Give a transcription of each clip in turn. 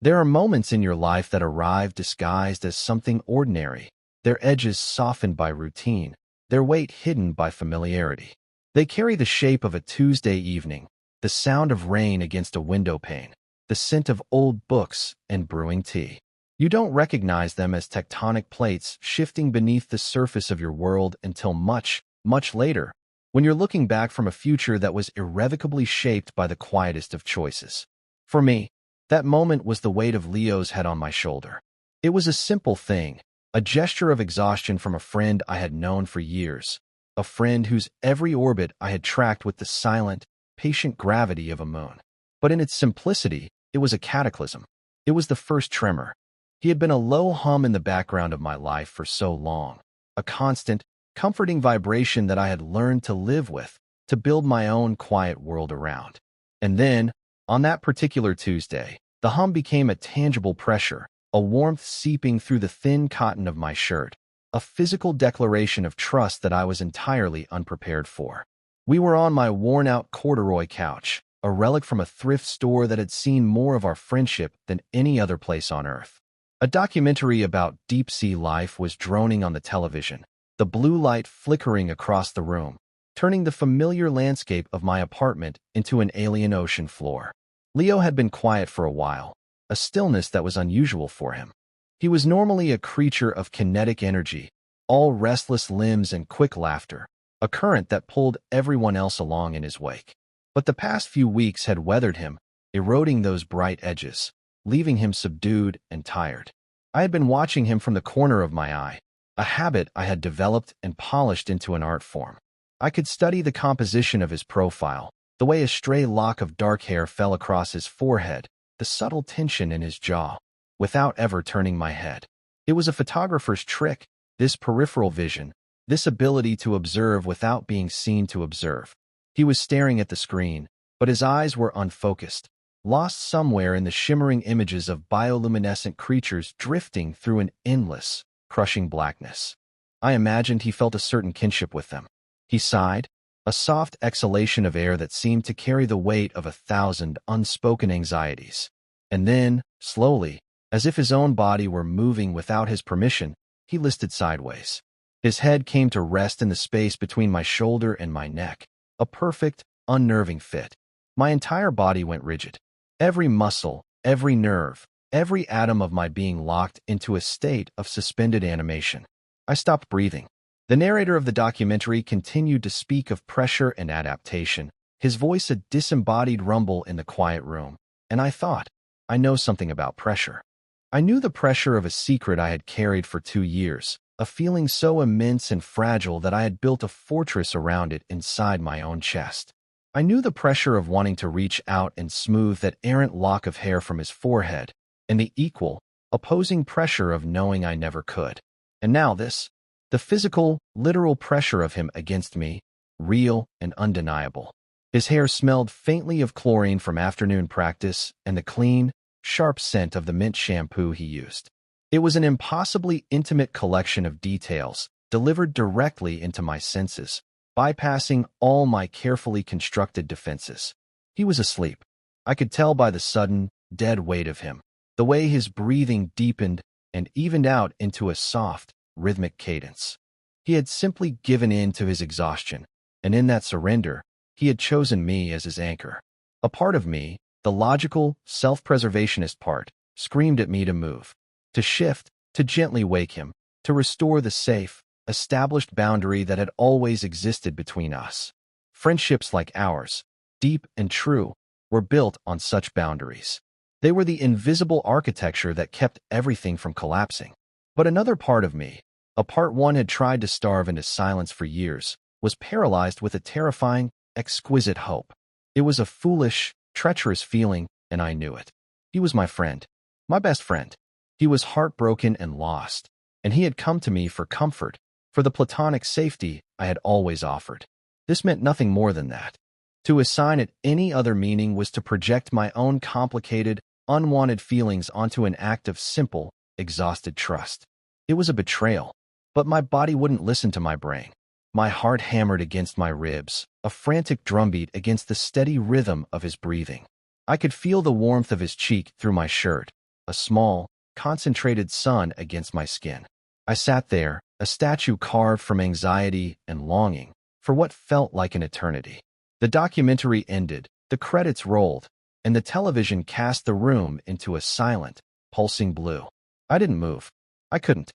There are moments in your life that arrive disguised as something ordinary, their edges softened by routine, their weight hidden by familiarity. They carry the shape of a Tuesday evening, the sound of rain against a window pane, the scent of old books and brewing tea. You don't recognize them as tectonic plates shifting beneath the surface of your world until much, much later, when you're looking back from a future that was irrevocably shaped by the quietest of choices. For me, that moment was the weight of Leo's head on my shoulder. It was a simple thing, a gesture of exhaustion from a friend I had known for years, a friend whose every orbit I had tracked with the silent, patient gravity of a moon. But in its simplicity, it was a cataclysm. It was the first tremor. He had been a low hum in the background of my life for so long, a constant, comforting vibration that I had learned to live with, to build my own quiet world around. And then, on that particular Tuesday, the hum became a tangible pressure, a warmth seeping through the thin cotton of my shirt, a physical declaration of trust that I was entirely unprepared for. We were on my worn-out corduroy couch, a relic from a thrift store that had seen more of our friendship than any other place on Earth. A documentary about deep-sea life was droning on the television, the blue light flickering across the room, turning the familiar landscape of my apartment into an alien ocean floor. Leo had been quiet for a while, a stillness that was unusual for him. He was normally a creature of kinetic energy, all restless limbs and quick laughter, a current that pulled everyone else along in his wake. But the past few weeks had weathered him, eroding those bright edges, leaving him subdued and tired. I had been watching him from the corner of my eye, a habit I had developed and polished into an art form. I could study the composition of his profile, the way a stray lock of dark hair fell across his forehead, the subtle tension in his jaw, without ever turning my head. It was a photographer's trick, this peripheral vision, this ability to observe without being seen to observe. He was staring at the screen, but his eyes were unfocused, lost somewhere in the shimmering images of bioluminescent creatures drifting through an endless, crushing blackness. I imagined he felt a certain kinship with them. He sighed, a soft exhalation of air that seemed to carry the weight of 1,000 unspoken anxieties. And then, slowly, as if his own body were moving without his permission, he listed sideways. His head came to rest in the space between my shoulder and my neck, a perfect, unnerving fit. My entire body went rigid. Every muscle, every nerve, every atom of my being locked into a state of suspended animation. I stopped breathing. The narrator of the documentary continued to speak of pressure and adaptation, his voice a disembodied rumble in the quiet room. And I thought, I know something about pressure. I knew the pressure of a secret I had carried for 2 years, a feeling so immense and fragile that I had built a fortress around it inside my own chest. I knew the pressure of wanting to reach out and smooth that errant lock of hair from his forehead, and the equal, opposing pressure of knowing I never could. And now this, the physical, literal pressure of him against me, real and undeniable. His hair smelled faintly of chlorine from afternoon practice and the clean, sharp scent of the mint shampoo he used. It was an impossibly intimate collection of details, delivered directly into my senses, bypassing all my carefully constructed defenses. He was asleep. I could tell by the sudden, dead weight of him, the way his breathing deepened and evened out into a soft, rhythmic cadence. He had simply given in to his exhaustion, and in that surrender, he had chosen me as his anchor. A part of me, the logical, self-preservationist part, screamed at me to move, to shift, to gently wake him, to restore the safe, established boundary that had always existed between us. Friendships like ours, deep and true, were built on such boundaries. They were the invisible architecture that kept everything from collapsing. But another part of me, a part one had tried to starve into silence for years, was paralyzed with a terrifying, exquisite hope. It was a foolish, treacherous feeling, and I knew it. He was my friend, my best friend. He was heartbroken and lost, and he had come to me for comfort, for the platonic safety I had always offered. This meant nothing more than that. To assign it any other meaning was to project my own complicated, unwanted feelings onto an act of simple, exhausted trust. It was a betrayal, but my body wouldn't listen to my brain. My heart hammered against my ribs, a frantic drumbeat against the steady rhythm of his breathing. I could feel the warmth of his cheek through my shirt, a small, concentrated sun against my skin. I sat there, a statue carved from anxiety and longing, for what felt like an eternity. The documentary ended, the credits rolled, and the television cast the room into a silent, pulsing blue. I didn't move. I couldn't.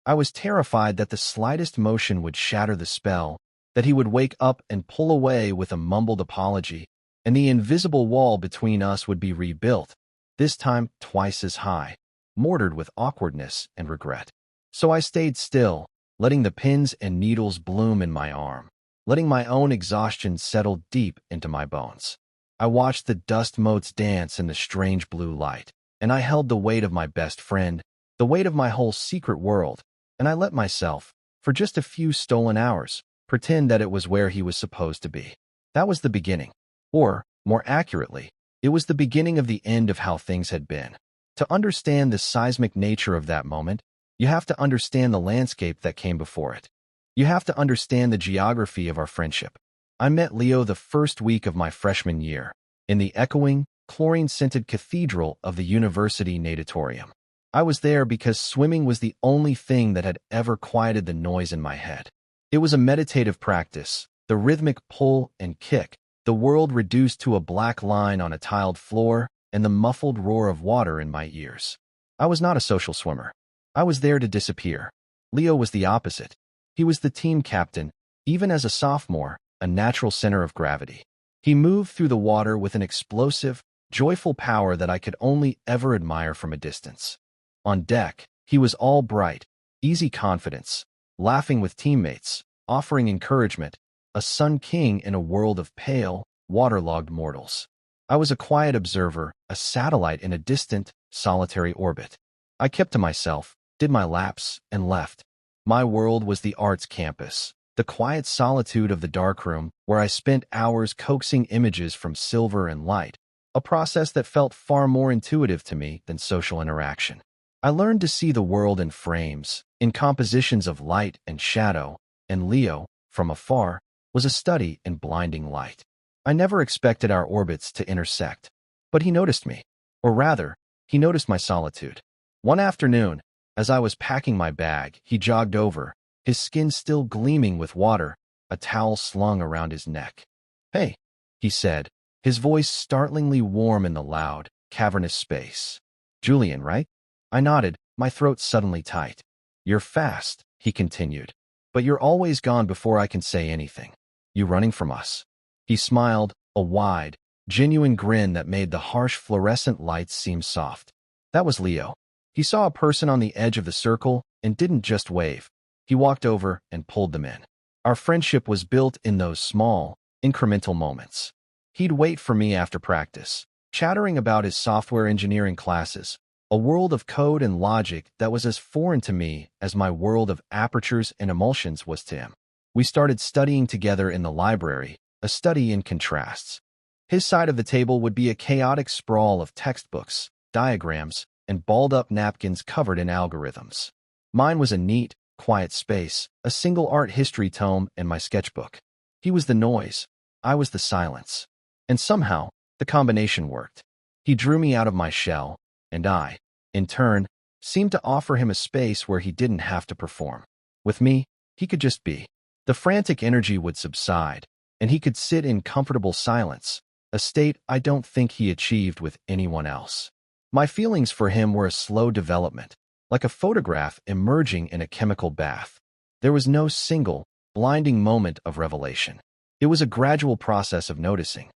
I was terrified that the slightest motion would shatter the spell, that he would wake up and pull away with a mumbled apology, and the invisible wall between us would be rebuilt, this time twice as high, mortared with awkwardness and regret. So I stayed still, letting the pins and needles bloom in my arm, letting my own exhaustion settle deep into my bones. I watched the dust motes dance in the strange blue light, and I held the weight of my best friend, the weight of my whole secret world, and I let myself, for just a few stolen hours, pretend that it was where he was supposed to be. That was the beginning. Or, more accurately, it was the beginning of the end of how things had been. To understand the seismic nature of that moment, you have to understand the landscape that came before it. You have to understand the geography of our friendship. I met Leo the first week of my freshman year, in the echoing, chlorine-scented cathedral of the university natatorium. I was there because swimming was the only thing that had ever quieted the noise in my head. It was a meditative practice, the rhythmic pull and kick, the world reduced to a black line on a tiled floor, and the muffled roar of water in my ears. I was not a social swimmer. I was there to disappear. Leo was the opposite. He was the team captain, even as a sophomore, a natural center of gravity. He moved through the water with an explosive, joyful power that I could only ever admire from a distance. On deck, he was all bright, easy confidence, laughing with teammates, offering encouragement, a sun king in a world of pale, waterlogged mortals. I was a quiet observer, a satellite in a distant, solitary orbit. I kept to myself, did my laps, and left. My world was the arts campus, the quiet solitude of the darkroom where I spent hours coaxing images from silver and light, a process that felt far more intuitive to me than social interaction. I learned to see the world in frames, in compositions of light and shadow, and Leo, from afar, was a study in blinding light. I never expected our orbits to intersect, but he noticed me, or rather, he noticed my solitude. One afternoon, as I was packing my bag, he jogged over, his skin still gleaming with water, a towel slung around his neck. "Hey," he said, his voice startlingly warm in the loud, cavernous space. "Julian, right?" I nodded, my throat suddenly tight. "You're fast," he continued, "but you're always gone before I can say anything. You running from us?" He smiled, a wide, genuine grin that made the harsh fluorescent lights seem soft. That was Leo. He saw a person on the edge of the circle and didn't just wave. He walked over and pulled them in. Our friendship was built in those small, incremental moments. He'd wait for me after practice, chattering about his software engineering classes, a world of code and logic that was as foreign to me as my world of apertures and emulsions was to him. We started studying together in the library, a study in contrasts. His side of the table would be a chaotic sprawl of textbooks, diagrams, and balled-up napkins covered in algorithms. Mine was a neat, quiet space, a single art history tome and my sketchbook. He was the noise, I was the silence. And somehow, the combination worked. He drew me out of my shell, and I, in turn, seemed to offer him a space where he didn't have to perform. With me, he could just be. The frantic energy would subside, and he could sit in comfortable silence, a state I don't think he achieved with anyone else. My feelings for him were a slow development, like a photograph emerging in a chemical bath. There was no single, blinding moment of revelation. It was a gradual process of noticing.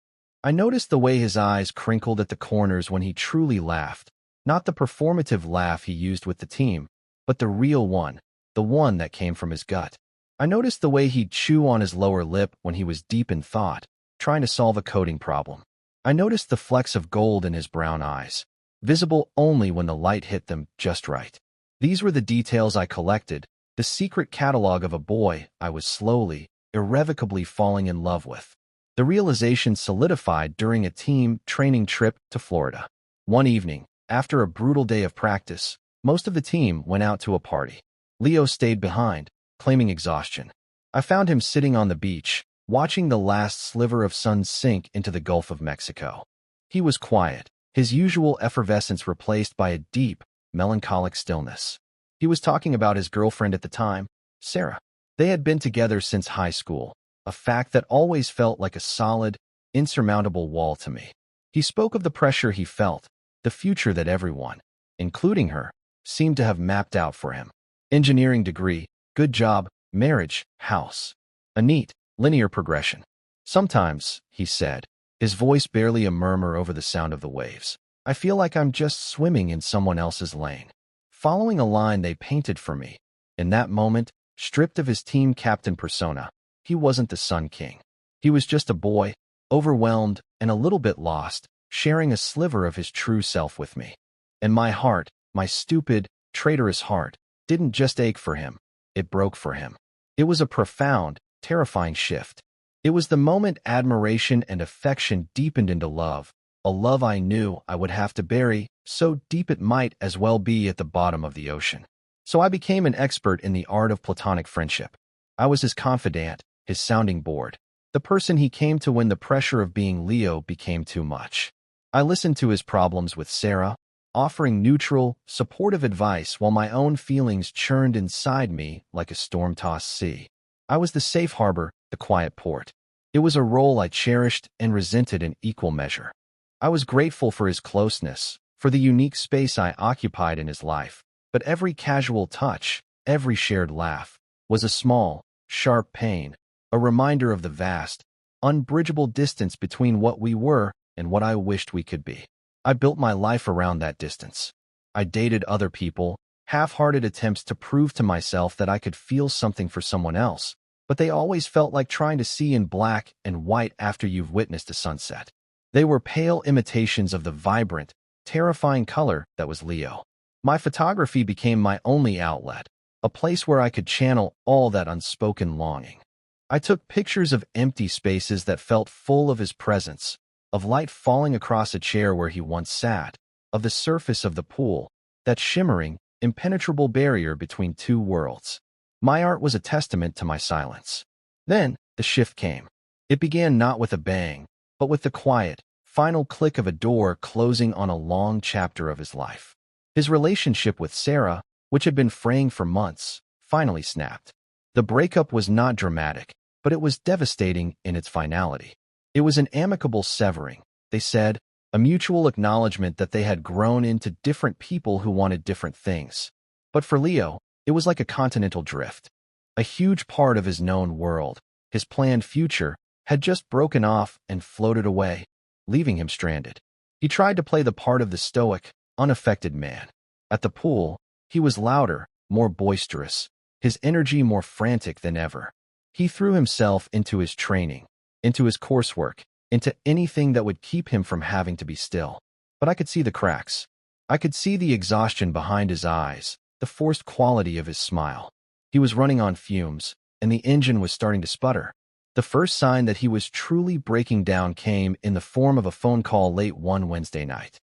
I noticed the way his eyes crinkled at the corners when he truly laughed, not the performative laugh he used with the team, but the real one, the one that came from his gut. I noticed the way he'd chew on his lower lip when he was deep in thought, trying to solve a coding problem. I noticed the flecks of gold in his brown eyes, visible only when the light hit them just right. These were the details I collected, the secret catalog of a boy I was slowly, irrevocably falling in love with. The realization solidified during a team training trip to Florida. One evening, after a brutal day of practice, most of the team went out to a party. Leo stayed behind, claiming exhaustion. I found him sitting on the beach, watching the last sliver of sun sink into the Gulf of Mexico. He was quiet, his usual effervescence replaced by a deep, melancholic stillness. He was talking about his girlfriend at the time, Sarah. They had been together since high school, a fact that always felt like a solid, insurmountable wall to me. He spoke of the pressure he felt, the future that everyone, including her, seemed to have mapped out for him. Engineering degree, good job, marriage, house. A neat, linear progression. Sometimes, he said, his voice barely a murmur over the sound of the waves, I feel like I'm just swimming in someone else's lane, following a line they painted for me. In that moment, stripped of his team captain persona, he wasn't the Sun King. He was just a boy, overwhelmed and a little bit lost, sharing a sliver of his true self with me. And my heart, my stupid, traitorous heart, didn't just ache for him, it broke for him. It was a profound, terrifying shift. It was the moment admiration and affection deepened into love, a love I knew I would have to bury, so deep it might as well be at the bottom of the ocean. So I became an expert in the art of platonic friendship. I was his confidant, his sounding board, the person he came to when the pressure of being Leo became too much. I listened to his problems with Sarah, offering neutral, supportive advice while my own feelings churned inside me like a storm-tossed sea. I was the safe harbor, the quiet port. It was a role I cherished and resented in equal measure. I was grateful for his closeness, for the unique space I occupied in his life, but every casual touch, every shared laugh, was a small, sharp pain, a reminder of the vast, unbridgeable distance between what we were and what I wished we could be. I built my life around that distance. I dated other people, half-hearted attempts to prove to myself that I could feel something for someone else, but they always felt like trying to see in black and white after you've witnessed a sunset. They were pale imitations of the vibrant, terrifying color that was Leo. My photography became my only outlet, a place where I could channel all that unspoken longing. I took pictures of empty spaces that felt full of his presence, of light falling across a chair where he once sat, of the surface of the pool, that shimmering, impenetrable barrier between two worlds. My art was a testament to my silence. Then, the shift came. It began not with a bang, but with the quiet, final click of a door closing on a long chapter of his life. His relationship with Sarah, which had been fraying for months, finally snapped. The breakup was not dramatic, but it was devastating in its finality. It was an amicable severing, they said, a mutual acknowledgement that they had grown into different people who wanted different things. But for Leo, it was like a continental drift. A huge part of his known world, his planned future, had just broken off and floated away, leaving him stranded. He tried to play the part of the stoic, unaffected man. At the pool, he was louder, more boisterous, his energy more frantic than ever. He threw himself into his training, into his coursework, into anything that would keep him from having to be still. But I could see the cracks. I could see the exhaustion behind his eyes, the forced quality of his smile. He was running on fumes, and the engine was starting to sputter. The first sign that he was truly breaking down came in the form of a phone call late one Wednesday night.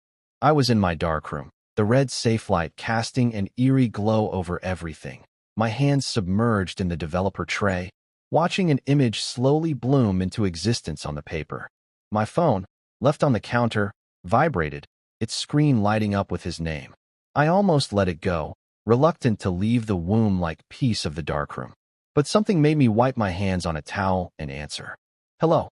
I was in my darkroom, the red safe light casting an eerie glow over everything, my hands submerged in the developer tray, watching an image slowly bloom into existence on the paper. My phone, left on the counter, vibrated, its screen lighting up with his name. I almost let it go, reluctant to leave the womb-like peace of the darkroom. But something made me wipe my hands on a towel and answer. "Hello,"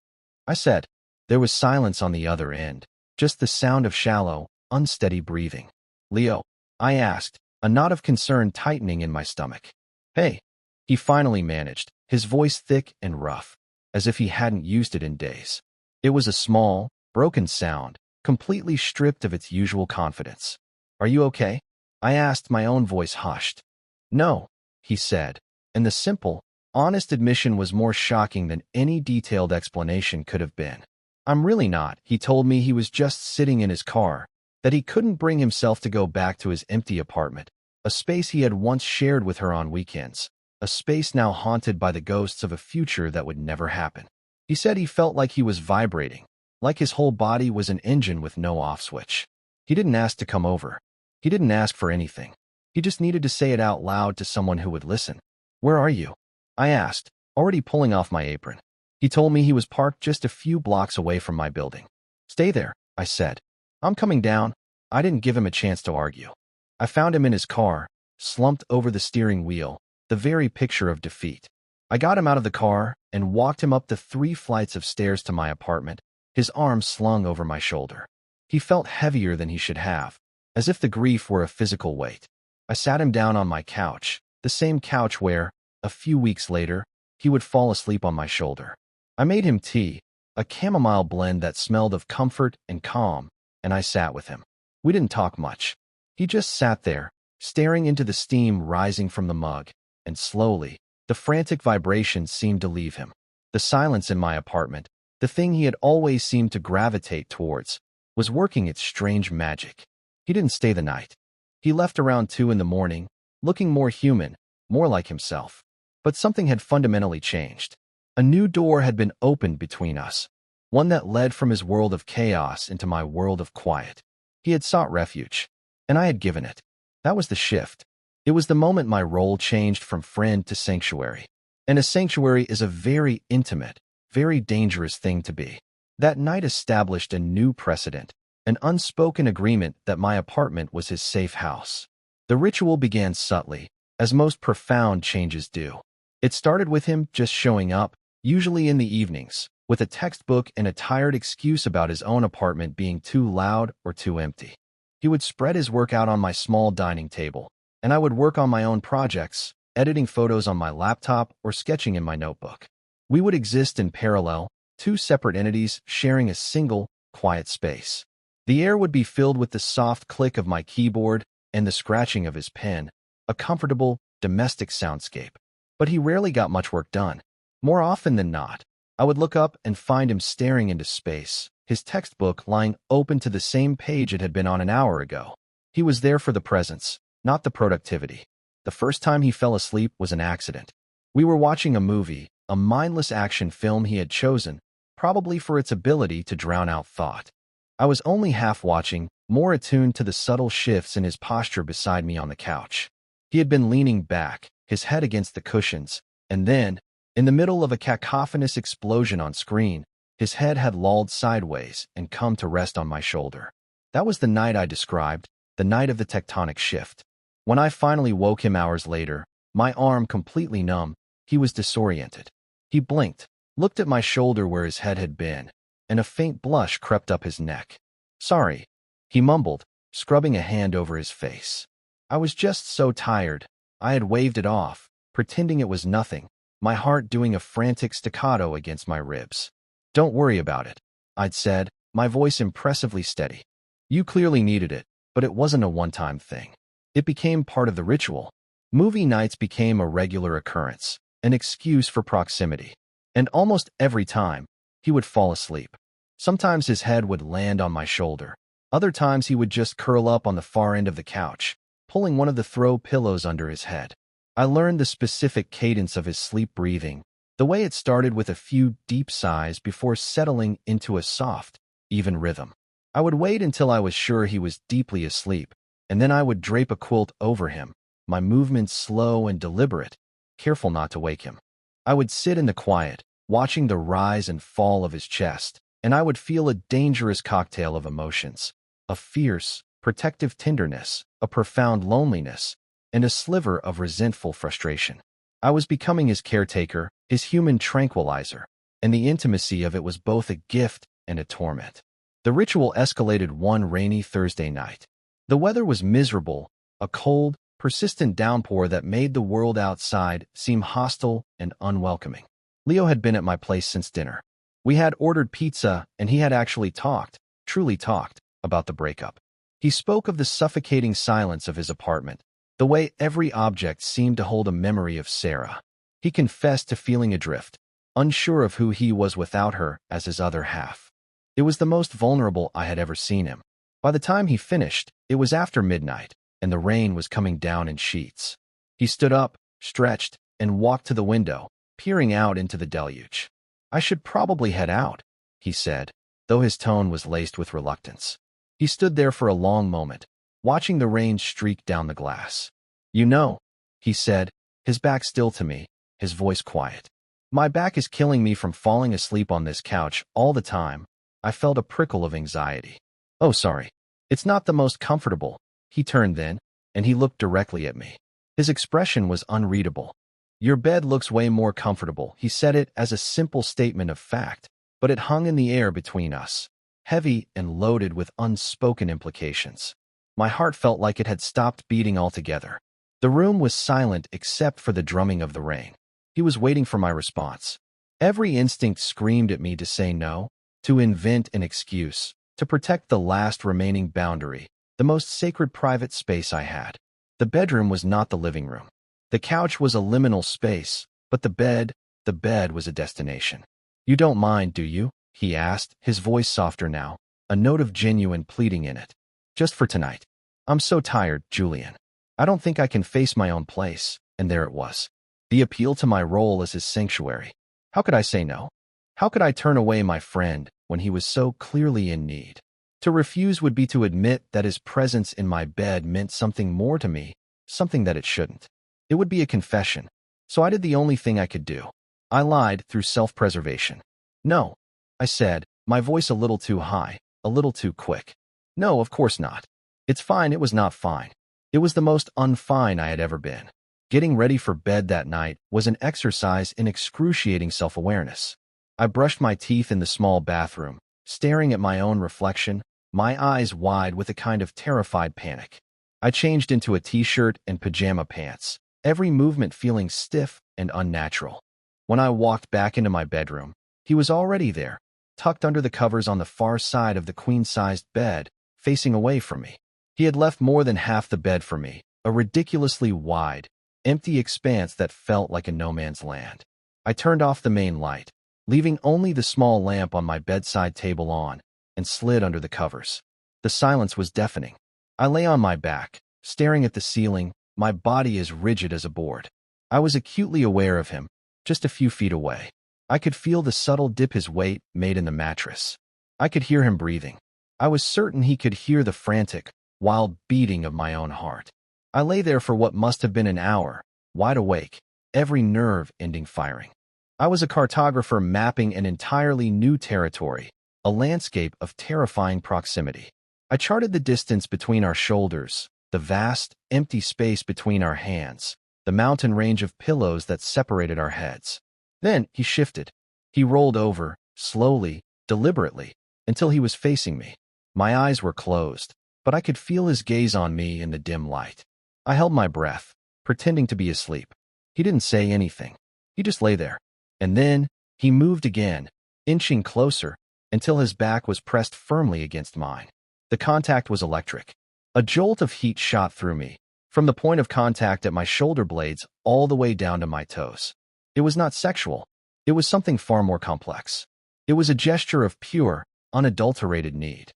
I said. There was silence on the other end, just the sound of shallow, unsteady breathing. "Leo?" I asked, a knot of concern tightening in my stomach. "Hey," he finally managed, his voice thick and rough, as if he hadn't used it in days. It was a small, broken sound, completely stripped of its usual confidence. "Are you okay?" I asked, my own voice hushed. "No," he said, and the simple, honest admission was more shocking than any detailed explanation could have been. "I'm really not." He told me he was just sitting in his car, that he couldn't bring himself to go back to his empty apartment, a space he had once shared with her on weekends, a space now haunted by the ghosts of a future that would never happen. He said he felt like he was vibrating, like his whole body was an engine with no off switch. He didn't ask to come over. He didn't ask for anything. He just needed to say it out loud to someone who would listen. "Where are you?" I asked, already pulling off my apron. He told me he was parked just a few blocks away from my building. "Stay there," I said. I'm coming down. I didn't give him a chance to argue. I found him in his car, slumped over the steering wheel, the very picture of defeat. I got him out of the car and walked him up the 3 flights of stairs to my apartment, his arms slung over my shoulder. He felt heavier than he should have, as if the grief were a physical weight. I sat him down on my couch, the same couch where, a few weeks later, he would fall asleep on my shoulder. I made him tea, a chamomile blend that smelled of comfort and calm, and I sat with him. We didn't talk much. He just sat there, staring into the steam rising from the mug, and slowly, the frantic vibrations seemed to leave him. The silence in my apartment, the thing he had always seemed to gravitate towards, was working its strange magic. He didn't stay the night. He left around 2 in the morning, looking more human, more like himself. But something had fundamentally changed. A new door had been opened between us, one that led from his world of chaos into my world of quiet. He had sought refuge, and I had given it. That was the shift. It was the moment my role changed from friend to sanctuary. And a sanctuary is a very intimate, very dangerous thing to be. That night established a new precedent, an unspoken agreement that my apartment was his safe house. The ritual began subtly, as most profound changes do. It started with him just showing up, usually in the evenings, with a textbook and a tired excuse about his own apartment being too loud or too empty. He would spread his work out on my small dining table, and I would work on my own projects, editing photos on my laptop or sketching in my notebook. We would exist in parallel, 2 separate entities sharing a single, quiet space. The air would be filled with the soft click of my keyboard and the scratching of his pen, a comfortable, domestic soundscape. But he rarely got much work done. More often than not, I would look up and find him staring into space, his textbook lying open to the same page it had been on an hour ago. He was there for the presence, not the productivity. The first time he fell asleep was an accident. We were watching a movie, a mindless action film he had chosen, probably for its ability to drown out thought. I was only half watching, more attuned to the subtle shifts in his posture beside me on the couch. He had been leaning back, his head against the cushions, and then, in the middle of a cacophonous explosion on screen, his head had lolled sideways and come to rest on my shoulder. That was the night I described, the night of the tectonic shift. When I finally woke him hours later, my arm completely numb, he was disoriented. He blinked, looked at my shoulder where his head had been, and a faint blush crept up his neck. "Sorry," he mumbled, scrubbing a hand over his face. I was just so tired. I had waved it off, pretending it was nothing, my heart doing a frantic staccato against my ribs. "Don't worry about it," I'd said, my voice impressively steady. "You clearly needed it, but it wasn't a one-time thing. It became part of the ritual. Movie nights became a regular occurrence, an excuse for proximity. And almost every time, he would fall asleep. Sometimes his head would land on my shoulder. Other times he would just curl up on the far end of the couch, pulling one of the throw pillows under his head. I learned the specific cadence of his sleep breathing, the way it started with a few deep sighs before settling into a soft, even rhythm. I would wait until I was sure he was deeply asleep, and then I would drape a quilt over him, my movements slow and deliberate, careful not to wake him. I would sit in the quiet, watching the rise and fall of his chest, and I would feel a dangerous cocktail of emotions, a fierce, protective tenderness, a profound loneliness, and a sliver of resentful frustration. I was becoming his caretaker, his human tranquilizer, and the intimacy of it was both a gift and a torment. The ritual escalated one rainy Thursday night. The weather was miserable, a cold, persistent downpour that made the world outside seem hostile and unwelcoming. Leo had been at my place since dinner. We had ordered pizza, and he had actually talked, truly talked, about the breakup. He spoke of the suffocating silence of his apartment, the way every object seemed to hold a memory of Sarah. He confessed to feeling adrift, unsure of who he was without her as his other half. It was the most vulnerable I had ever seen him. By the time he finished, it was after midnight, and the rain was coming down in sheets. He stood up, stretched, and walked to the window, peering out into the deluge. "I should probably head out," he said, though his tone was laced with reluctance. He stood there for a long moment, watching the rain streak down the glass. "You know," he said, his back still to me, his voice quiet. "My back is killing me from falling asleep on this couch all the time." I felt a prickle of anxiety. Oh, sorry. It's not the most comfortable. He turned then, and he looked directly at me. His expression was unreadable. Your bed looks way more comfortable. He said it as a simple statement of fact, but it hung in the air between us, heavy and loaded with unspoken implications. My heart felt like it had stopped beating altogether. The room was silent except for the drumming of the rain. He was waiting for my response. Every instinct screamed at me to say no, to invent an excuse, to protect the last remaining boundary, the most sacred private space I had. The bedroom was not the living room. The couch was a liminal space, but the bed was a destination. You don't mind, do you? He asked, his voice softer now, a note of genuine pleading in it. Just for tonight. I'm so tired, Julian. I don't think I can face my own place. And there it was. The appeal to my role as his sanctuary. How could I say no? How could I turn away my friend when he was so clearly in need? To refuse would be to admit that his presence in my bed meant something more to me, something that it shouldn't. It would be a confession, so I did the only thing I could do. I lied through self-preservation. No, I said, my voice a little too high, a little too quick. No, of course not. It's fine, it was not fine. It was the most unfine I had ever been. Getting ready for bed that night was an exercise in excruciating self-awareness. I brushed my teeth in the small bathroom, staring at my own reflection, my eyes wide with a kind of terrified panic. I changed into a t-shirt and pajama pants, every movement feeling stiff and unnatural. When I walked back into my bedroom, he was already there, tucked under the covers on the far side of the queen-sized bed, facing away from me. He had left more than half the bed for me, a ridiculously wide, empty expanse that felt like a no-man's land. I turned off the main light, leaving only the small lamp on my bedside table on, and slid under the covers. The silence was deafening. I lay on my back, staring at the ceiling, my body as rigid as a board. I was acutely aware of him, just a few feet away. I could feel the subtle dip his weight made in the mattress. I could hear him breathing. I was certain he could hear the frantic, wild beating of my own heart. I lay there for what must have been an hour, wide awake, every nerve ending firing. I was a cartographer mapping an entirely new territory, a landscape of terrifying proximity. I charted the distance between our shoulders, the vast, empty space between our hands, the mountain range of pillows that separated our heads. Then he shifted. He rolled over, slowly, deliberately, until he was facing me. My eyes were closed, but I could feel his gaze on me in the dim light. I held my breath, pretending to be asleep. He didn't say anything. He just lay there. And then, he moved again, inching closer, until his back was pressed firmly against mine. The contact was electric. A jolt of heat shot through me, from the point of contact at my shoulder blades all the way down to my toes. It was not sexual. It was something far more complex. It was a gesture of pure, unadulterated need.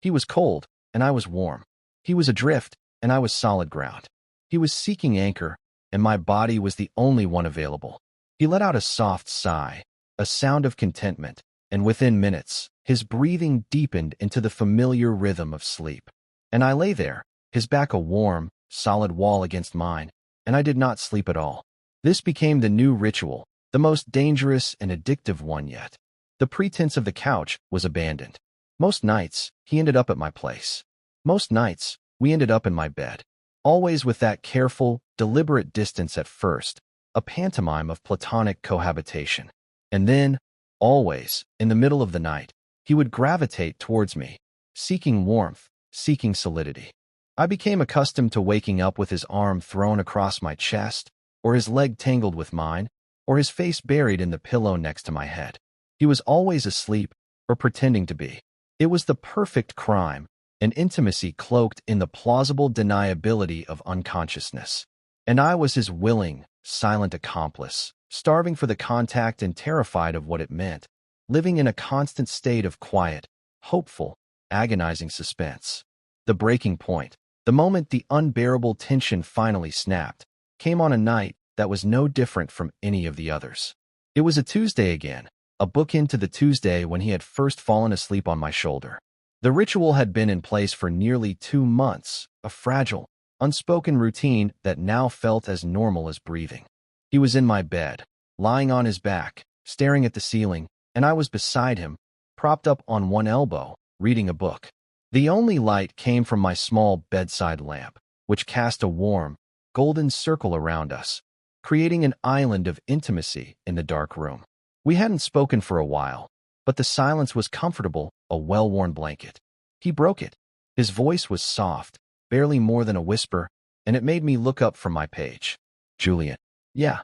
He was cold, and I was warm. He was adrift, and I was solid ground. He was seeking anchor, and my body was the only one available. He let out a soft sigh, a sound of contentment, and within minutes, his breathing deepened into the familiar rhythm of sleep. And I lay there, his back a warm, solid wall against mine, and I did not sleep at all. This became the new ritual, the most dangerous and addictive one yet. The pretense of the couch was abandoned. Most nights, he ended up at my place. Most nights, we ended up in my bed. Always with that careful, deliberate distance at first, a pantomime of platonic cohabitation. And then, always, in the middle of the night, he would gravitate towards me, seeking warmth, seeking solidity. I became accustomed to waking up with his arm thrown across my chest, or his leg tangled with mine, or his face buried in the pillow next to my head. He was always asleep, or pretending to be. It was the perfect crime, an intimacy cloaked in the plausible deniability of unconsciousness. And I was his willing, silent accomplice, starving for the contact and terrified of what it meant, living in a constant state of quiet, hopeful, agonizing suspense. The breaking point, the moment the unbearable tension finally snapped, came on a night that was no different from any of the others. It was a Tuesday again, a bookend to the Tuesday when he had first fallen asleep on my shoulder. The ritual had been in place for nearly 2 months, a fragile, unspoken routine that now felt as normal as breathing. He was in my bed, lying on his back, staring at the ceiling, and I was beside him, propped up on one elbow, reading a book. The only light came from my small bedside lamp, which cast a warm, golden circle around us, creating an island of intimacy in the dark room. We hadn't spoken for a while, but the silence was comfortable, a well-worn blanket. He broke it. His voice was soft, barely more than a whisper, and it made me look up from my page. Julian. Yeah,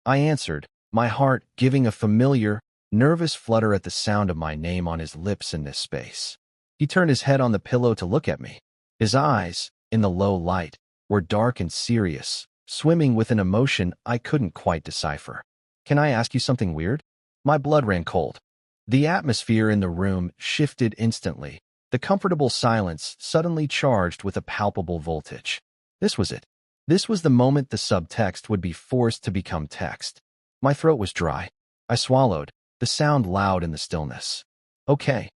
I answered, my heart giving a familiar, nervous flutter at the sound of my name on his lips in this space. He turned his head on the pillow to look at me. His eyes, in the low light, were dark and serious, swimming with an emotion I couldn't quite decipher. Can I ask you something weird? My blood ran cold. The atmosphere in the room shifted instantly, the comfortable silence suddenly charged with a palpable voltage. This was it. This was the moment the subtext would be forced to become text. My throat was dry. I swallowed, the sound loud in the stillness. Okay.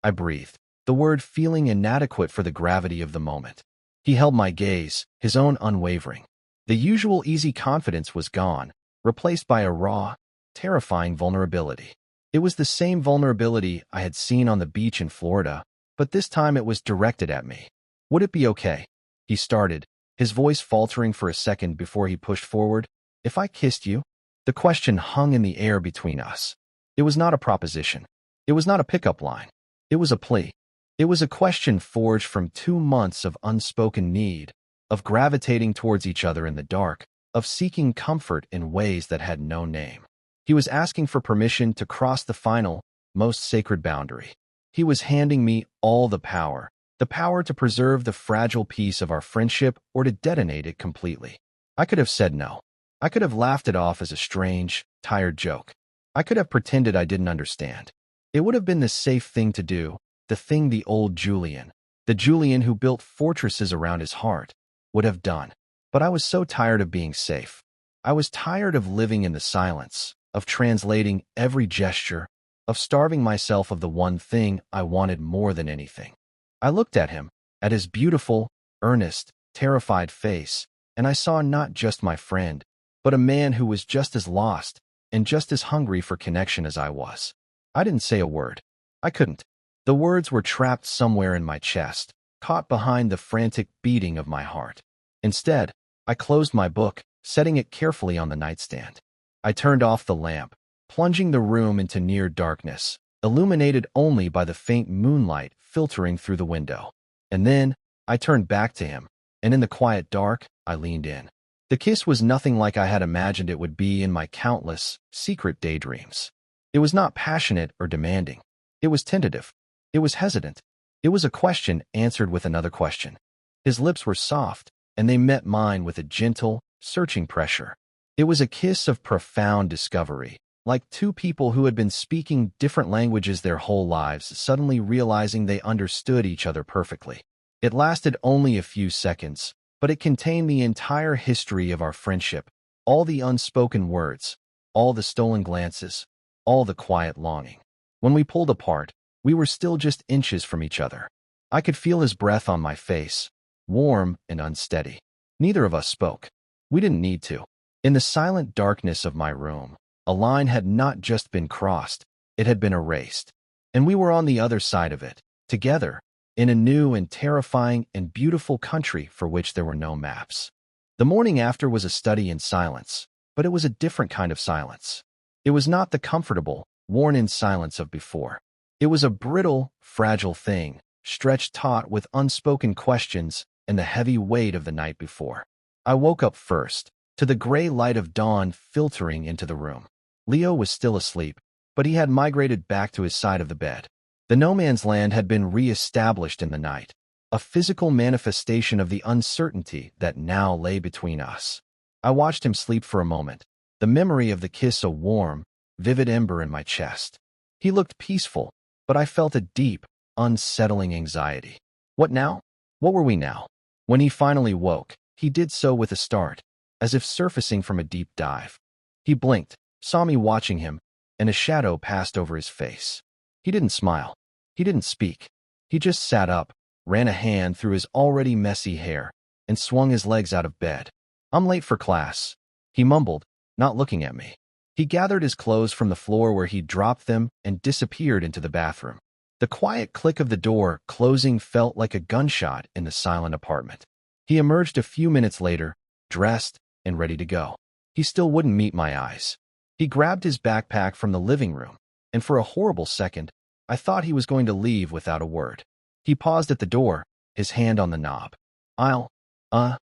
I breathed, the word feeling inadequate for the gravity of the moment. He held my gaze, his own unwavering. The usual easy confidence was gone, replaced by a raw, terrifying vulnerability. It was the same vulnerability I had seen on the beach in Florida, but this time it was directed at me. Would it be okay? He started, his voice faltering for a second before he pushed forward. If I kissed you? The question hung in the air between us. It was not a proposition. It was not a pickup line. It was a plea. It was a question forged from 2 months of unspoken need, of gravitating towards each other in the dark, of seeking comfort in ways that had no name. He was asking for permission to cross the final, most sacred boundary. He was handing me all the power to preserve the fragile peace of our friendship or to detonate it completely. I could have said no. I could have laughed it off as a strange, tired joke. I could have pretended I didn't understand. It would have been the safe thing to do, the thing the old Julian, the Julian who built fortresses around his heart, would have done. But I was so tired of being safe. I was tired of living in the silence, of translating every gesture, of starving myself of the one thing I wanted more than anything. I looked at him, at his beautiful, earnest, terrified face, and I saw not just my friend, but a man who was just as lost and just as hungry for connection as I was. I didn't say a word. I couldn't. The words were trapped somewhere in my chest, caught behind the frantic beating of my heart. Instead, I closed my book, setting it carefully on the nightstand. I turned off the lamp, plunging the room into near darkness, illuminated only by the faint moonlight filtering through the window. And then, I turned back to him, and in the quiet dark, I leaned in. The kiss was nothing like I had imagined it would be in my countless, secret daydreams. It was not passionate or demanding. It was tentative. It was hesitant. It was a question answered with another question. His lips were soft, and they met mine with a gentle, searching pressure. It was a kiss of profound discovery, like two people who had been speaking different languages their whole lives suddenly realizing they understood each other perfectly. It lasted only a few seconds, but it contained the entire history of our friendship, all the unspoken words, all the stolen glances, all the quiet longing. When we pulled apart, we were still just inches from each other. I could feel his breath on my face, warm and unsteady. Neither of us spoke. We didn't need to. In the silent darkness of my room, a line had not just been crossed, it had been erased. And we were on the other side of it, together, in a new and terrifying and beautiful country for which there were no maps. The morning after was a study in silence, but it was a different kind of silence. It was not the comfortable, worn-in silence of before. It was a brittle, fragile thing, stretched taut with unspoken questions and the heavy weight of the night before. I woke up first, to the gray light of dawn filtering into the room. Leo was still asleep, but he had migrated back to his side of the bed. The no man's land had been re-established in the night, a physical manifestation of the uncertainty that now lay between us. I watched him sleep for a moment, the memory of the kiss a warm, vivid ember in my chest. He looked peaceful, but I felt a deep, unsettling anxiety. What now? What were we now? When he finally woke, he did so with a start, as if surfacing from a deep dive. He blinked, saw me watching him, and a shadow passed over his face. He didn't smile. He didn't speak. He just sat up, ran a hand through his already messy hair, and swung his legs out of bed. I'm late for class, he mumbled, not looking at me. He gathered his clothes from the floor where he'd dropped them and disappeared into the bathroom. The quiet click of the door closing felt like a gunshot in the silent apartment. He emerged a few minutes later, dressed and ready to go. He still wouldn't meet my eyes. He grabbed his backpack from the living room, and for a horrible second, I thought he was going to leave without a word. He paused at the door, his hand on the knob. I'll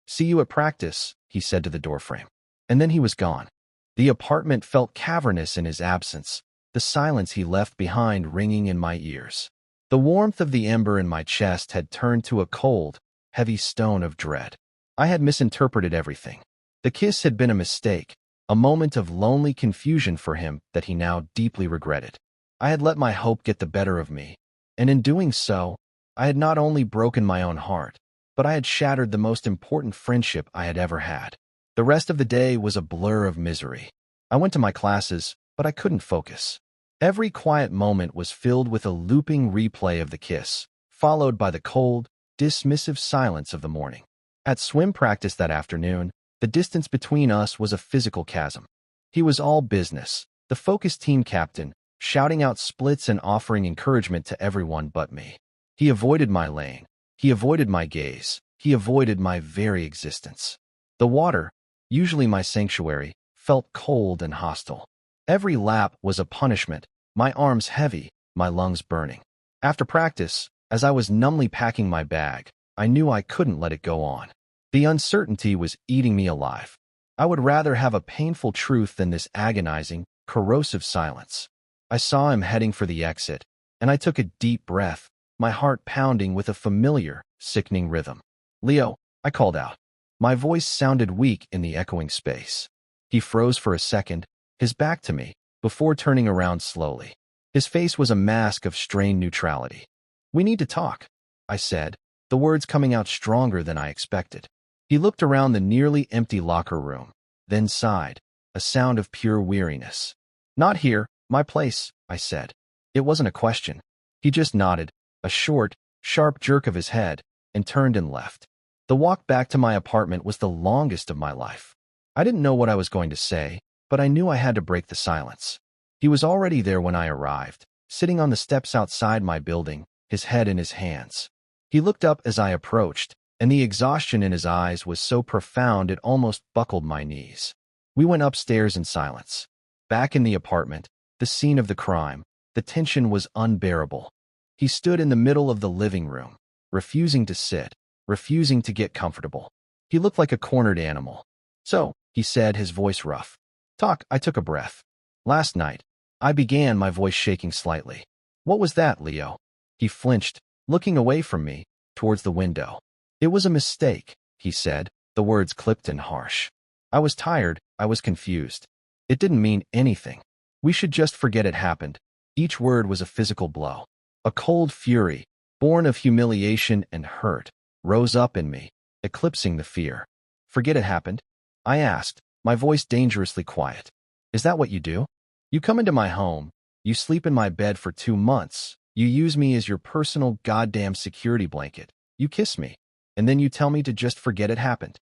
see you at practice, he said to the doorframe. And then he was gone. The apartment felt cavernous in his absence, the silence he left behind ringing in my ears. The warmth of the ember in my chest had turned to a cold, heavy stone of dread. I had misinterpreted everything. The kiss had been a mistake, a moment of lonely confusion for him that he now deeply regretted. I had let my hope get the better of me, and in doing so, I had not only broken my own heart, but I had shattered the most important friendship I had ever had. The rest of the day was a blur of misery. I went to my classes, but I couldn't focus. Every quiet moment was filled with a looping replay of the kiss, followed by the cold, dismissive silence of the morning. At swim practice that afternoon, the distance between us was a physical chasm. He was all business, the focused team captain, shouting out splits and offering encouragement to everyone but me. He avoided my lane. He avoided my gaze. He avoided my very existence. The water, usually my sanctuary, felt cold and hostile. Every lap was a punishment, my arms heavy, my lungs burning. After practice, as I was numbly packing my bag, I knew I couldn't let it go on. The uncertainty was eating me alive. I would rather have a painful truth than this agonizing, corrosive silence. I saw him heading for the exit, and I took a deep breath, my heart pounding with a familiar, sickening rhythm. Leo, I called out. My voice sounded weak in the echoing space. He froze for a second, his back to me, before turning around slowly. His face was a mask of strained neutrality. We need to talk, I said, the words coming out stronger than I expected. He looked around the nearly empty locker room, then sighed, a sound of pure weariness. Not here, my place, I said. It wasn't a question. He just nodded, a short, sharp jerk of his head, and turned and left. The walk back to my apartment was the longest of my life. I didn't know what I was going to say, but I knew I had to break the silence. He was already there when I arrived, sitting on the steps outside my building, his head in his hands. He looked up as I approached, and the exhaustion in his eyes was so profound it almost buckled my knees. We went upstairs in silence. Back in the apartment, the scene of the crime, the tension was unbearable. He stood in the middle of the living room, refusing to sit, refusing to get comfortable. He looked like a cornered animal. So, he said, his voice rough. Talk, I took a breath. Last night, I began, my voice shaking slightly. What was that, Leo? He flinched, looking away from me, towards the window. It was a mistake, he said, the words clipped and harsh. I was tired, I was confused. It didn't mean anything. We should just forget it happened. Each word was a physical blow. A cold fury, born of humiliation and hurt, rose up in me, eclipsing the fear. Forget it happened? I asked, my voice dangerously quiet. Is that what you do? You come into my home, you sleep in my bed for 2 months, you use me as your personal goddamn security blanket, you kiss me, and then you tell me to just forget it happened.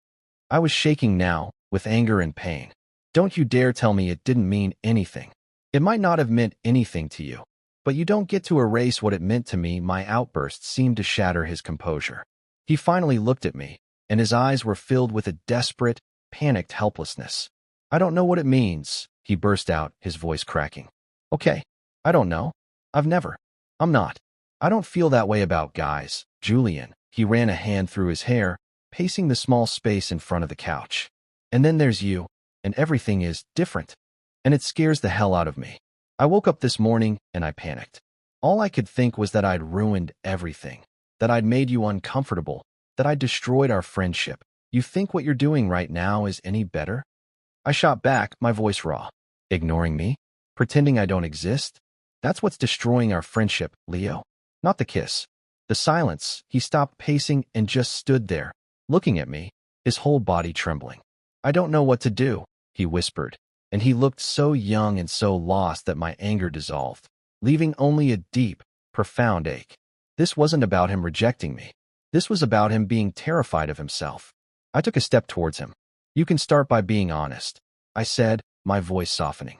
I was shaking now, with anger and pain. Don't you dare tell me it didn't mean anything. It might not have meant anything to you, but you don't get to erase what it meant to me. My outburst seemed to shatter his composure. He finally looked at me, and his eyes were filled with a desperate, panicked helplessness. I don't know what it means, he burst out, his voice cracking. Okay, I don't know. I'm not. I don't feel that way about guys, Julian. He ran a hand through his hair, pacing the small space in front of the couch. And then there's you, and everything is different. And it scares the hell out of me. I woke up this morning and I panicked. All I could think was that I'd ruined everything, that I'd made you uncomfortable, that I'd destroyed our friendship. You think what you're doing right now is any better? I shot back, my voice raw. Ignoring me? Pretending I don't exist? That's what's destroying our friendship, Leo. Not the kiss. The silence. He stopped pacing and just stood there, looking at me, his whole body trembling. I don't know what to do, he whispered, and he looked so young and so lost that my anger dissolved, leaving only a deep, profound ache. This wasn't about him rejecting me. This was about him being terrified of himself. I took a step towards him. You can start by being honest, I said, my voice softening.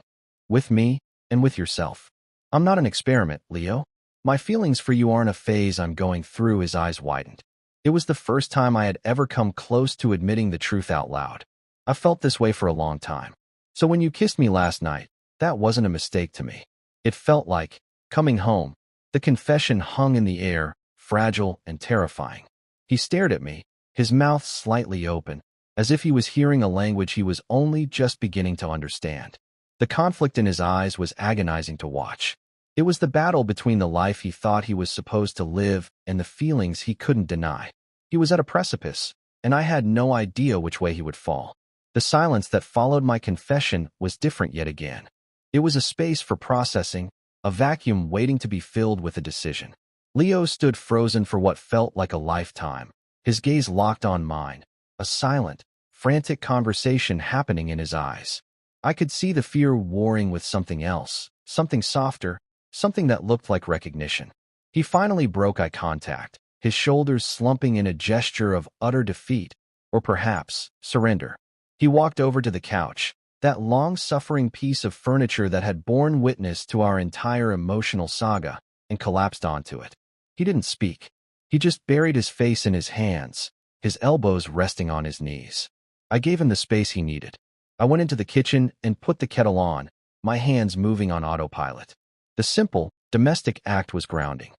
With me and with yourself. I'm not an experiment, Leo. My feelings for you aren't a phase I'm going through. His eyes widened. It was the first time I had ever come close to admitting the truth out loud. I felt this way for a long time. So when you kissed me last night, that wasn't a mistake to me. It felt like coming home. The confession hung in the air, fragile and terrifying. He stared at me, his mouth slightly open, as if he was hearing a language he was only just beginning to understand. The conflict in his eyes was agonizing to watch. It was the battle between the life he thought he was supposed to live and the feelings he couldn't deny. He was at a precipice, and I had no idea which way he would fall. The silence that followed my confession was different yet again. It was a space for processing, a vacuum waiting to be filled with a decision. Leo stood frozen for what felt like a lifetime, his gaze locked on mine, a silent, frantic conversation happening in his eyes. I could see the fear warring with something else, something softer, something that looked like recognition. He finally broke eye contact, his shoulders slumping in a gesture of utter defeat, or perhaps surrender. He walked over to the couch, that long-suffering piece of furniture that had borne witness to our entire emotional saga, and collapsed onto it. He didn't speak. He just buried his face in his hands, his elbows resting on his knees. I gave him the space he needed. I went into the kitchen and put the kettle on, my hands moving on autopilot. The simple, domestic act was grounding.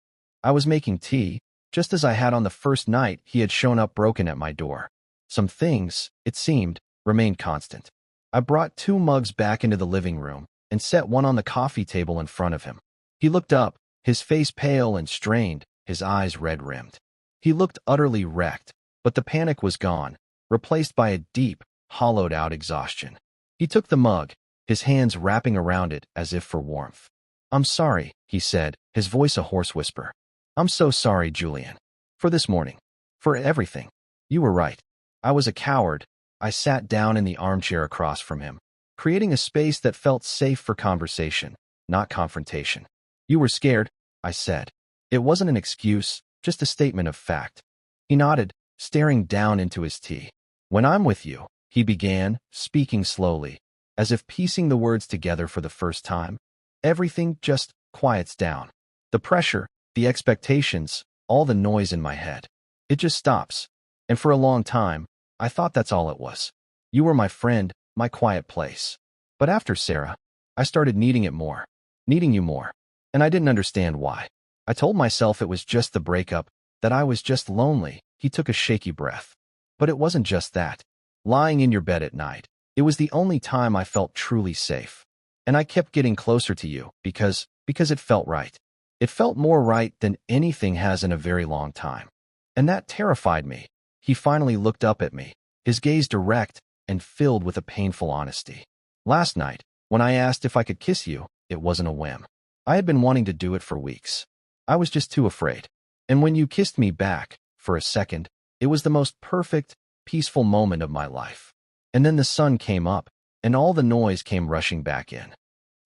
I was making tea, just as I had on the first night he had shown up broken at my door. Some things, it seemed, remained constant. I brought 2 mugs back into the living room and set one on the coffee table in front of him. He looked up, his face pale and strained, his eyes red-rimmed. He looked utterly wrecked, but the panic was gone, replaced by a deep, hollowed-out exhaustion. He took the mug, his hands wrapping around it as if for warmth. "I'm sorry," he said, his voice a hoarse whisper. "I'm so sorry, Julian. For this morning. For everything. You were right. I was a coward." I sat down in the armchair across from him, creating a space that felt safe for conversation, not confrontation. "You were scared," I said. It wasn't an excuse, just a statement of fact. He nodded, staring down into his tea. "When I'm with you," he began, speaking slowly, as if piecing the words together for the first time, everything just quiets down. The pressure, the expectations, all the noise in my head. It just stops. And for a long time, I thought that's all it was. You were my friend, my quiet place. But after Sarah, I started needing it more. Needing you more. And I didn't understand why. I told myself it was just the breakup, that I was just lonely. He took a shaky breath. But it wasn't just that. Lying in your bed at night, it was the only time I felt truly safe. And I kept getting closer to you because it felt right. It felt more right than anything has in a very long time. And that terrified me. He finally looked up at me, his gaze direct and filled with a painful honesty. "Last night, when I asked if I could kiss you, it wasn't a whim. I had been wanting to do it for weeks. I was just too afraid. And when you kissed me back, for a second, it was the most perfect, peaceful moment of my life. And then the sun came up, and all the noise came rushing back in.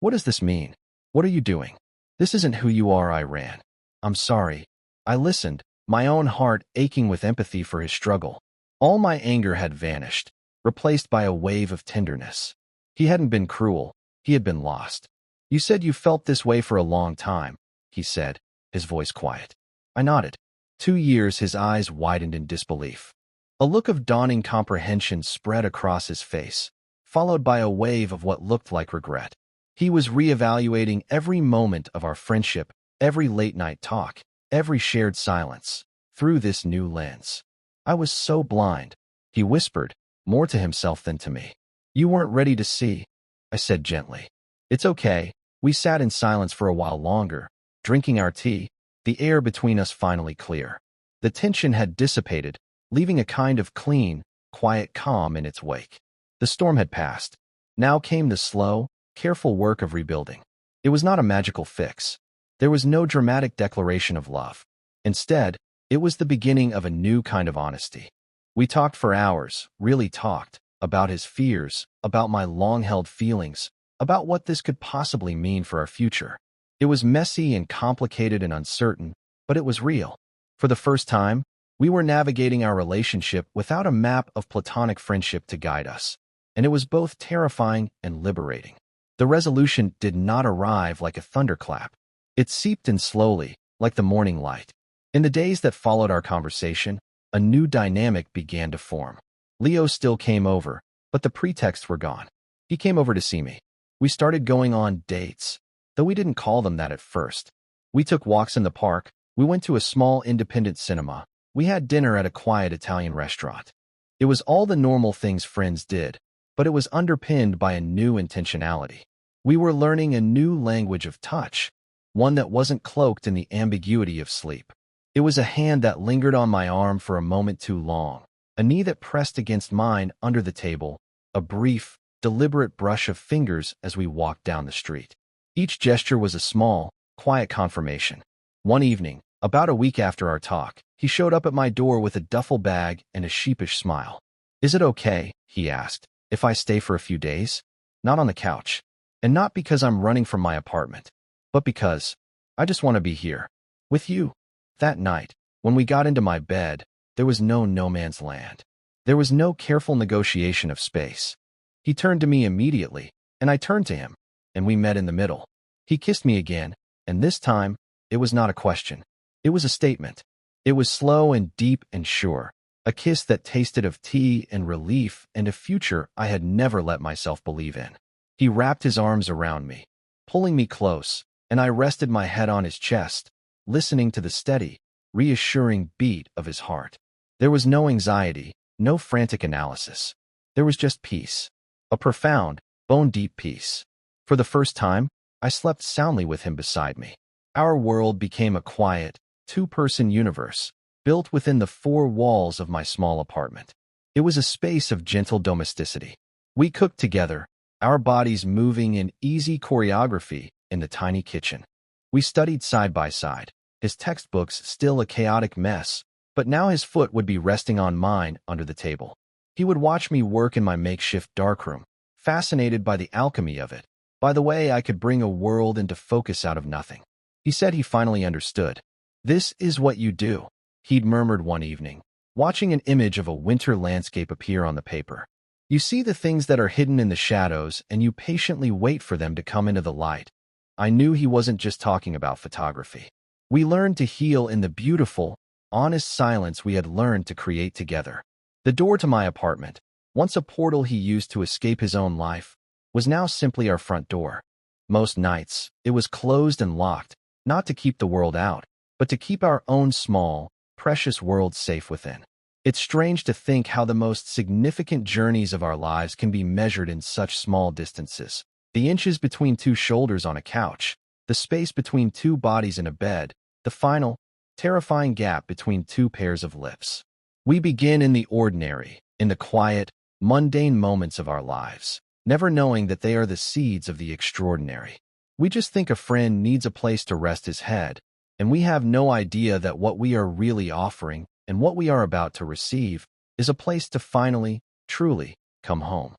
What does this mean? What are you doing? This isn't who you are." I ran. "I'm sorry." I listened, my own heart aching with empathy for his struggle. All my anger had vanished, replaced by a wave of tenderness. He hadn't been cruel, he had been lost. "You said you felt this way for a long time," he said, his voice quiet. I nodded. 2 years. His eyes widened in disbelief. A look of dawning comprehension spread across his face, followed by a wave of what looked like regret. He was reevaluating every moment of our friendship, every late-night talk, every shared silence, through this new lens. I was so blind, he whispered, more to himself than to me. "You weren't ready to see," I said gently. "It's okay." We sat in silence for a while longer, drinking our tea, the air between us finally clear. The tension had dissipated, leaving a kind of clean, quiet calm in its wake. The storm had passed. Now came the slow, careful work of rebuilding. It was not a magical fix. There was no dramatic declaration of love. Instead, it was the beginning of a new kind of honesty. We talked for hours, really talked, about his fears, about my long-held feelings, about what this could possibly mean for our future. It was messy and complicated and uncertain, but it was real. For the first time, we were navigating our relationship without a map of platonic friendship to guide us, and it was both terrifying and liberating. The resolution did not arrive like a thunderclap. It seeped in slowly, like the morning light. In the days that followed our conversation, a new dynamic began to form. Leo still came over, but the pretexts were gone. He came over to see me. We started going on dates, though we didn't call them that at first. We took walks in the park, we went to a small independent cinema, we had dinner at a quiet Italian restaurant. It was all the normal things friends did, but it was underpinned by a new intentionality. We were learning a new language of touch, one that wasn't cloaked in the ambiguity of sleep. It was a hand that lingered on my arm for a moment too long, a knee that pressed against mine under the table, a brief, deliberate brush of fingers as we walked down the street. Each gesture was a small, quiet confirmation. One evening, about a week after our talk, he showed up at my door with a duffel bag and a sheepish smile. "Is it okay," he asked, "if I stay for a few days? Not on the couch. And not because I'm running from my apartment, but because I just want to be here, with you." That night, when we got into my bed, there was no man's land. There was no careful negotiation of space. He turned to me immediately, and I turned to him, and we met in the middle. He kissed me again, and this time, it was not a question. It was a statement. It was slow and deep and sure, a kiss that tasted of tea and relief and a future I had never let myself believe in. He wrapped his arms around me, pulling me close, and I rested my head on his chest, listening to the steady, reassuring beat of his heart. There was no anxiety, no frantic analysis. There was just peace, a profound, bone-deep peace. For the first time, I slept soundly with him beside me. Our world became a quiet, two-person universe, built within the four walls of my small apartment. It was a space of gentle domesticity. We cooked together, our bodies moving in easy choreography in the tiny kitchen. We studied side by side, his textbooks still a chaotic mess, but now his foot would be resting on mine under the table. He would watch me work in my makeshift darkroom, fascinated by the alchemy of it, by the way I could bring a world into focus out of nothing. He said he finally understood. "This is what you do," he'd murmured one evening, watching an image of a winter landscape appear on the paper. "You see the things that are hidden in the shadows, and you patiently wait for them to come into the light." I knew he wasn't just talking about photography. We learned to heal in the beautiful, honest silence we had learned to create together. The door to my apartment, once a portal he used to escape his own life, was now simply our front door. Most nights, it was closed and locked, not to keep the world out, but to keep our own small, precious world safe within. It's strange to think how the most significant journeys of our lives can be measured in such small distances. The inches between two shoulders on a couch, the space between two bodies in a bed, the final, terrifying gap between two pairs of lips. We begin in the ordinary, in the quiet, mundane moments of our lives, never knowing that they are the seeds of the extraordinary. We just think a friend needs a place to rest his head, and we have no idea that what we are really offering and what we are about to receive is a place to finally, truly come home.